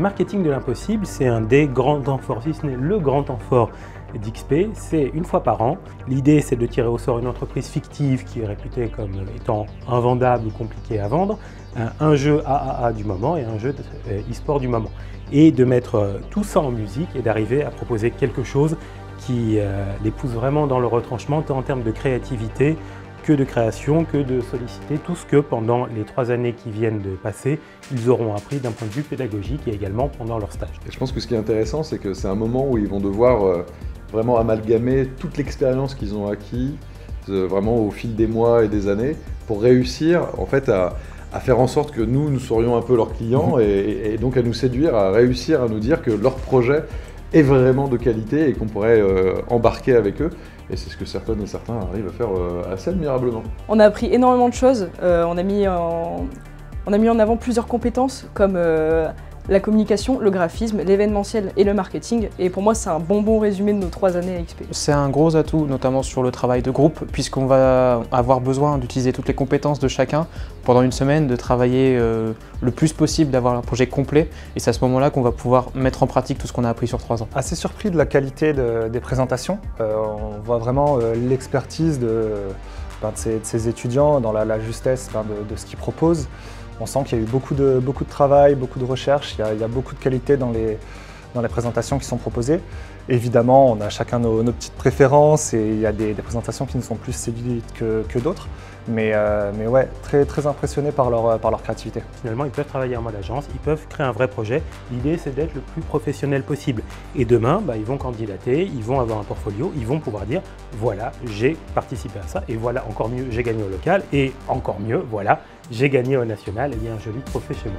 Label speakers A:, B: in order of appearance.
A: Le marketing de l'impossible, c'est un des grands temps forts, si ce n'est le grand temps fort d'XP. C'est une fois par an. L'idée, c'est de tirer au sort une entreprise fictive qui est réputée comme étant invendable ou compliquée à vendre, un jeu AAA du moment et un jeu e-sport du moment. Et de mettre tout ça en musique et d'arriver à proposer quelque chose qui les pousse vraiment dans le retranchement, tant en termes de créativité, que de création, que de solliciter tout ce que pendant les 3 années qui viennent de passer, ils auront appris d'un point de vue pédagogique et également pendant leur stage.
B: Et je pense que ce qui est intéressant, c'est que c'est un moment où ils vont devoir vraiment amalgamer toute l'expérience qu'ils ont acquis vraiment au fil des mois et des années pour réussir en fait à faire en sorte que nous serions un peu leurs clients et donc à nous séduire, à réussir à nous dire que leur projet est vraiment de qualité et qu'on pourrait embarquer avec eux. Et c'est ce que certaines et certains arrivent à faire assez admirablement.
C: On a appris énormément de choses. On a mis en avant plusieurs compétences comme la communication, le graphisme, l'événementiel et le marketing. Et pour moi, c'est un bon résumé de nos 3 années à XP.
D: C'est un gros atout, notamment sur le travail de groupe, puisqu'on va avoir besoin d'utiliser toutes les compétences de chacun pendant une semaine, de travailler le plus possible, d'avoir un projet complet. Et c'est à ce moment-là qu'on va pouvoir mettre en pratique tout ce qu'on a appris sur 3 ans.
E: Assez surpris de la qualité des présentations. On voit vraiment l'expertise de ces étudiants dans la justesse de ce qu'ils proposent. On sent qu'il y a eu beaucoup de travail, beaucoup de recherche, il y a beaucoup de qualité dans les présentations qui sont proposées. Évidemment, on a chacun nos petites préférences et il y a des présentations qui nous sont plus séduites que d'autres. Mais ouais, très impressionnés par leur créativité.
A: Finalement, ils peuvent travailler en mode agence, ils peuvent créer un vrai projet. L'idée, c'est d'être le plus professionnel possible. Et demain, ils vont candidater, ils vont avoir un portfolio, ils vont pouvoir dire « voilà, j'ai participé à ça, et voilà, encore mieux, j'ai gagné au local, et encore mieux, voilà, j'ai gagné au national, et il y a un joli trophée chez moi ».